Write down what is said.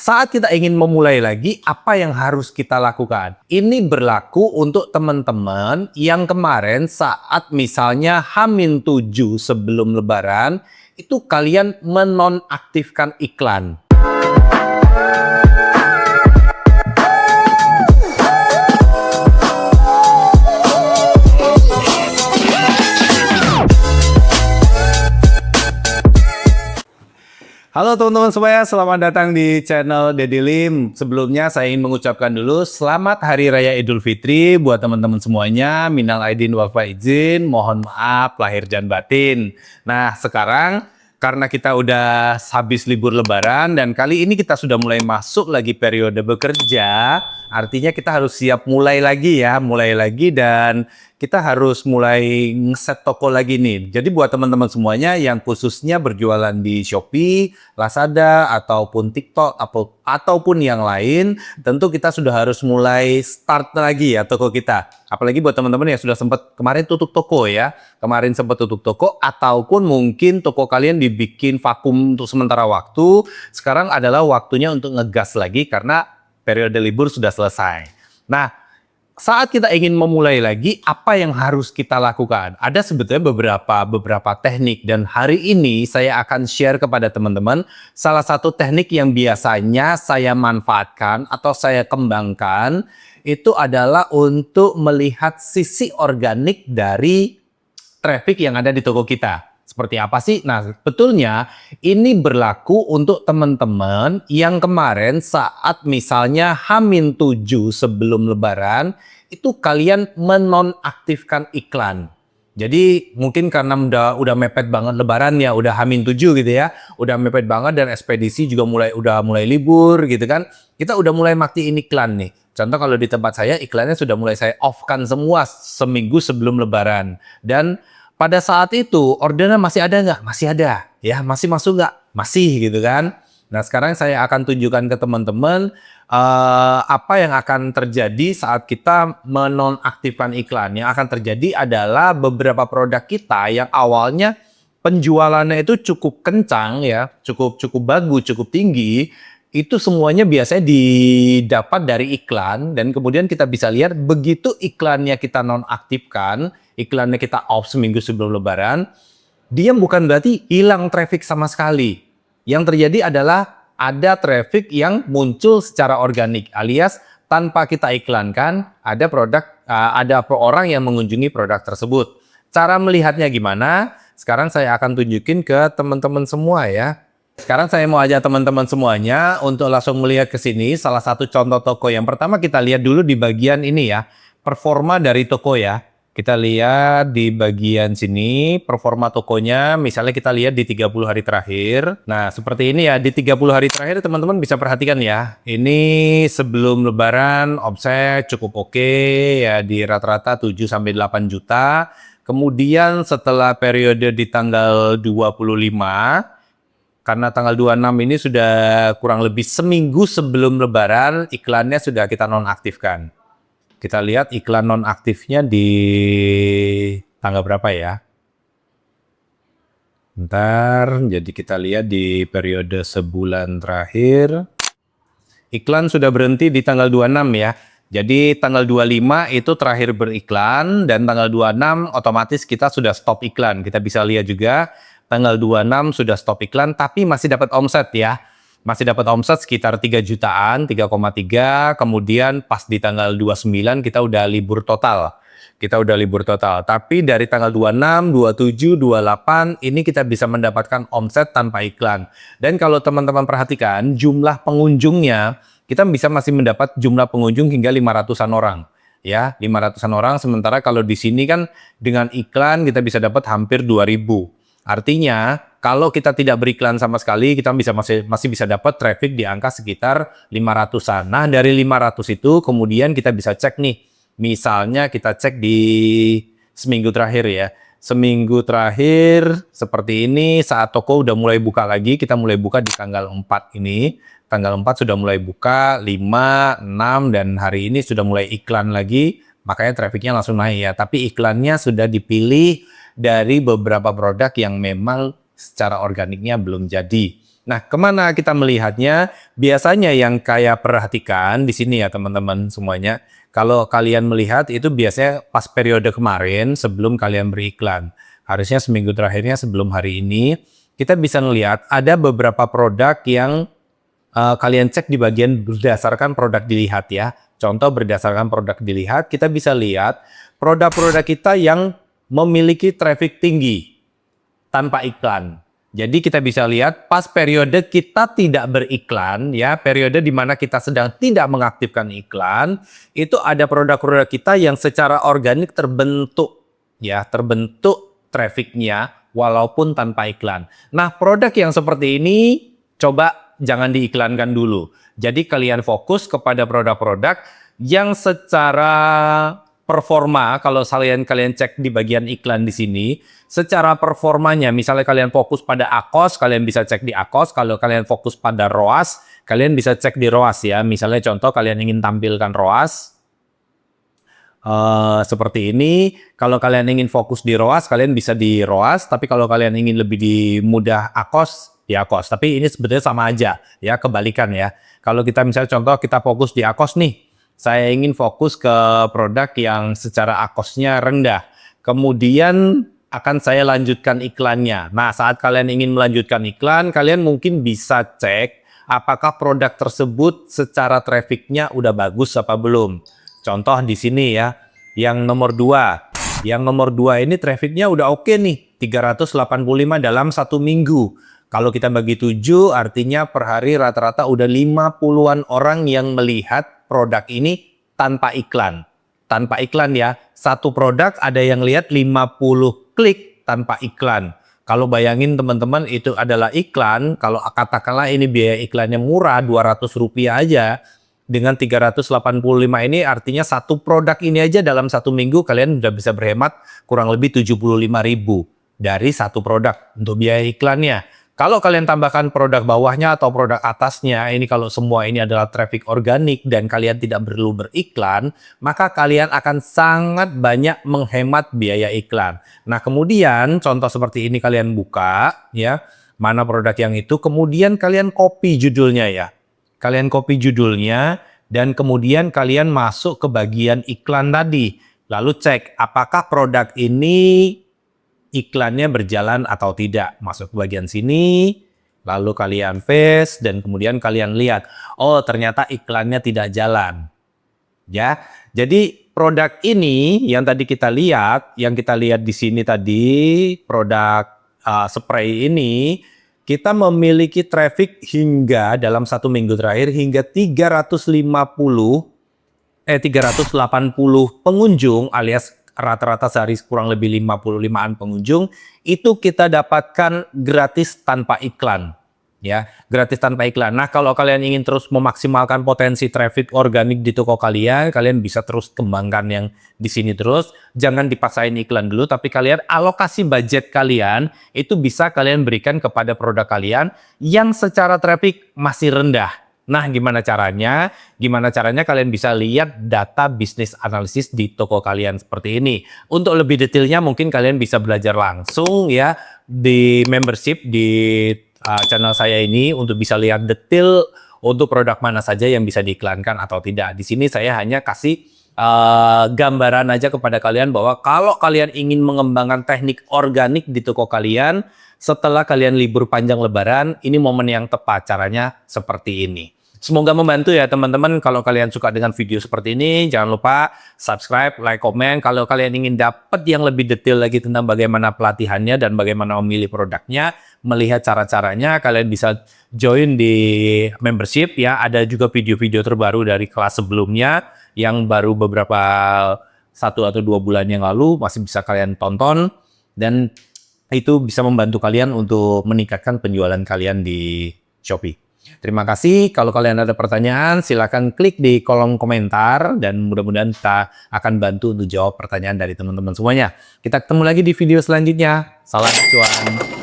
saat kita ingin memulai lagi, apa yang harus kita lakukan? Ini berlaku untuk teman-teman yang kemarin saat misalnya H-7 sebelum Lebaran, itu kalian menonaktifkan iklan. Halo teman-teman semuanya, selamat datang di channel Deddy Lim. Sebelumnya saya ingin mengucapkan dulu selamat Hari Raya Idul Fitri buat teman-teman semuanya. Minal aidin wal faizin, mohon maaf lahir dan batin. Nah sekarang karena kita udah habis libur Lebaran dan kali ini kita sudah mulai masuk lagi periode bekerja, artinya kita harus siap mulai lagi dan kita harus mulai ngeset toko lagi nih. Jadi buat teman-teman semuanya yang khususnya berjualan di Shopee, Lazada, ataupun TikTok, ataupun yang lain, tentu kita sudah harus mulai start lagi ya toko kita. Apalagi buat teman-teman yang sudah sempat kemarin tutup toko ya. Kemarin sempat tutup toko, ataupun mungkin toko kalian dibikin vakum untuk sementara waktu. Sekarang adalah waktunya untuk ngegas lagi karena periode libur sudah selesai. Nah, saat kita ingin memulai lagi, apa yang harus kita lakukan? Ada sebetulnya beberapa teknik dan hari ini saya akan share kepada teman-teman salah satu teknik yang biasanya saya manfaatkan atau saya kembangkan itu adalah untuk melihat sisi organik dari traffic yang ada di toko kita. Seperti apa sih? Nah, betulnya ini berlaku untuk teman-teman yang kemarin saat misalnya H-7 sebelum Lebaran, itu kalian menonaktifkan iklan. Jadi mungkin karena udah mepet banget Lebaran ya, udah H-7 gitu ya, udah mepet banget dan ekspedisi juga udah mulai libur gitu kan, kita udah mulai matiin iklan nih. Contoh kalau di tempat saya iklannya sudah mulai saya off-kan semua seminggu sebelum Lebaran. Dan pada saat itu orderan masih ada nggak? Masih ada. Ya, masih masuk nggak? Masih gitu kan. Nah sekarang saya akan tunjukkan ke teman-teman apa yang akan terjadi saat kita menonaktifkan iklan. Yang akan terjadi adalah beberapa produk kita yang awalnya penjualannya itu cukup kencang ya, cukup bagus, cukup tinggi. Itu semuanya biasanya didapat dari iklan dan kemudian kita bisa lihat begitu iklannya kita nonaktifkan, iklannya kita off seminggu sebelum Lebaran, dia bukan berarti hilang traffic sama sekali. Yang terjadi adalah ada traffic yang muncul secara organik, alias tanpa kita iklankan, ada orang yang mengunjungi produk tersebut. Cara melihatnya gimana? Sekarang saya akan tunjukin ke teman-teman semua ya. Sekarang saya mau ajak teman-teman semuanya untuk langsung melihat ke sini salah satu contoh toko. Yang pertama kita lihat dulu di bagian ini ya, performa dari toko ya. Kita lihat di bagian sini performa tokonya, misalnya kita lihat di 30 hari terakhir. Nah, seperti ini ya, di 30 hari terakhir teman-teman bisa perhatikan ya. Ini sebelum Lebaran omset cukup oke ya, di rata-rata 7-8 juta. Kemudian setelah periode di tanggal 25, karena tanggal 26 ini sudah kurang lebih seminggu sebelum Lebaran, iklannya sudah kita nonaktifkan. Kita lihat iklan nonaktifnya di tanggal berapa ya? Bentar, jadi kita lihat di periode sebulan terakhir. Iklan sudah berhenti di tanggal 26 ya. Jadi tanggal 25 itu terakhir beriklan dan tanggal 26 otomatis kita sudah stop iklan. Kita bisa lihat juga tanggal 26 sudah stop iklan tapi masih dapat omset ya. Masih dapat omset sekitar 3 jutaan, 3,3. Kemudian pas di tanggal 29 kita udah libur total. Tapi dari tanggal 26, 27, 28 ini kita bisa mendapatkan omset tanpa iklan. Dan kalau teman-teman perhatikan jumlah pengunjungnya, kita bisa masih mendapat jumlah pengunjung hingga 500-an orang. Ya, 500-an orang, sementara kalau di sini kan dengan iklan kita bisa dapat hampir 2000. Artinya, kalau kita tidak beriklan sama sekali, kita masih bisa dapat traffic di angka sekitar 500-an. Nah, dari 500 itu kemudian kita bisa cek nih. Misalnya kita cek di seminggu terakhir ya. Seminggu terakhir seperti ini saat toko udah mulai buka lagi, kita mulai buka di tanggal 4 ini. Tanggal 4 sudah mulai buka, 5, 6, dan hari ini sudah mulai iklan lagi. Makanya trafficnya langsung naik ya. Tapi iklannya sudah dipilih dari beberapa produk yang memang secara organiknya belum jadi. Nah, kemana kita melihatnya? Biasanya yang kayak perhatikan di sini ya teman-teman semuanya. Kalau kalian melihat itu biasanya pas periode kemarin sebelum kalian beriklan. Harusnya seminggu terakhirnya sebelum hari ini, kita bisa melihat ada beberapa produk yang kalian cek di bagian berdasarkan produk dilihat ya. Contoh berdasarkan produk dilihat, kita bisa lihat produk-produk kita yang memiliki traffic tinggi tanpa iklan. Jadi kita bisa lihat pas periode kita tidak beriklan ya, periode di mana kita sedang tidak mengaktifkan iklan, itu ada produk-produk kita yang secara organik terbentuk ya, terbentuk trafficnya walaupun tanpa iklan. Nah, produk yang seperti ini coba jangan diiklankan dulu. Jadi kalian fokus kepada produk-produk yang secara performa, kalau kalian cek di bagian iklan di sini, secara performanya, misalnya kalian fokus pada ACOS, kalian bisa cek di ACOS. Kalau kalian fokus pada ROAS, kalian bisa cek di ROAS ya. Misalnya contoh kalian ingin tampilkan ROAS, seperti ini. Kalau kalian ingin fokus di ROAS, kalian bisa di ROAS. Tapi kalau kalian ingin lebih mudah ACOS, di ACOS. Tapi ini sebenarnya sama aja ya, kebalikan ya. Kalau kita misalnya contoh kita fokus di ACOS nih, saya ingin fokus ke produk yang secara ACOS-nya rendah. Kemudian akan saya lanjutkan iklannya. Nah, saat kalian ingin melanjutkan iklan, kalian mungkin bisa cek apakah produk tersebut secara trafficnya udah bagus apa belum. Contoh di sini ya, yang nomor 2. Yang nomor 2 ini trafficnya udah oke nih, 385 dalam 1 minggu. Kalau kita bagi 7, artinya per hari rata-rata udah 50-an orang yang melihat produk ini tanpa iklan. Tanpa iklan ya, satu produk ada yang lihat 50 klik tanpa iklan. Kalau bayangin teman-teman itu adalah iklan, kalau katakanlah ini biaya iklannya murah, Rp200 aja, dengan 385 ini artinya satu produk ini aja dalam 1 minggu kalian udah bisa berhemat kurang lebih 75.000 dari satu produk untuk biaya iklannya. Kalau kalian tambahkan produk bawahnya atau produk atasnya, ini kalau semua ini adalah traffic organik dan kalian tidak perlu beriklan, maka kalian akan sangat banyak menghemat biaya iklan. Nah, kemudian contoh seperti ini kalian buka ya, mana produk yang itu, kemudian kalian copy judulnya ya. Kalian copy judulnya dan kemudian kalian masuk ke bagian iklan tadi. Lalu cek apakah produk ini iklannya berjalan atau tidak. Masuk ke bagian sini, lalu kalian paste dan kemudian kalian lihat, oh ternyata iklannya tidak jalan. Ya, jadi produk ini yang tadi kita lihat, yang kita lihat di sini tadi, produk spray ini, kita memiliki traffic hingga dalam 1 minggu terakhir hingga 380 pengunjung alias rata-rata sehari kurang lebih 55-an pengunjung, itu kita dapatkan gratis tanpa iklan. Ya, gratis tanpa iklan. Nah, kalau kalian ingin terus memaksimalkan potensi traffic organik di toko kalian, kalian bisa terus kembangkan yang di sini terus. Jangan dipaksain iklan dulu, tapi kalian alokasi budget kalian itu bisa kalian berikan kepada produk kalian yang secara traffic masih rendah. Nah, gimana caranya? Gimana caranya kalian bisa lihat data bisnis analisis di toko kalian seperti ini. Untuk lebih detailnya mungkin kalian bisa belajar langsung ya di membership di channel saya ini untuk bisa lihat detail untuk produk mana saja yang bisa diiklankan atau tidak. Di sini saya hanya kasih gambaran aja kepada kalian bahwa kalau kalian ingin mengembangkan teknik organik di toko kalian setelah kalian libur panjang lebaran, ini momen yang tepat, caranya seperti ini. Semoga membantu ya teman-teman. Kalau kalian suka dengan video seperti ini, jangan lupa subscribe, like, komen. Kalau kalian ingin dapat yang lebih detail lagi tentang bagaimana pelatihannya dan bagaimana memilih produknya, melihat cara-caranya, kalian bisa join di membership ya. Ada juga video-video terbaru dari kelas sebelumnya yang baru beberapa 1 atau 2 bulan yang lalu masih bisa kalian tonton, dan itu bisa membantu kalian untuk meningkatkan penjualan kalian di Shopee. Terima kasih. Kalau kalian ada pertanyaan, silakan klik di kolom komentar dan mudah-mudahan kita akan bantu untuk jawab pertanyaan dari teman-teman semuanya. Kita ketemu lagi di video selanjutnya. Salam cuan.